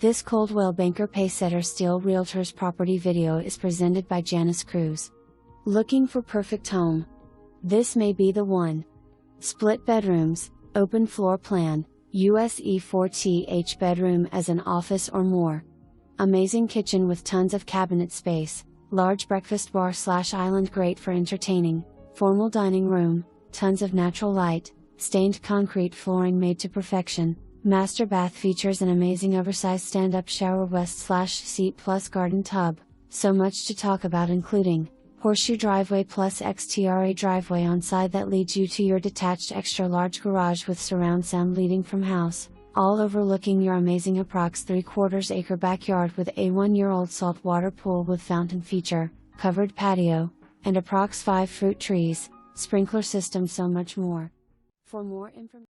This Coldwell Banker Pacesetter Steel Realtors property video is presented by Janice Cruz. Looking for perfect home? This may be the one. Split bedrooms, open floor plan, USE4TH bedroom as an office or more. Amazing kitchen with tons of cabinet space, large breakfast bar/island great for entertaining, formal dining room, tons of natural light, stained concrete flooring made to perfection. Master bath features an amazing oversized stand-up shower west/seat plus garden tub. So much to talk about, including horseshoe driveway plus XTRA driveway on side that leads you to your detached extra large garage with surround sound leading from house, all overlooking your amazing APPROX 3/4 acre backyard with a 1-year-old saltwater pool with fountain feature, covered patio, and APPROX 5 fruit trees, sprinkler system, so much more. For more information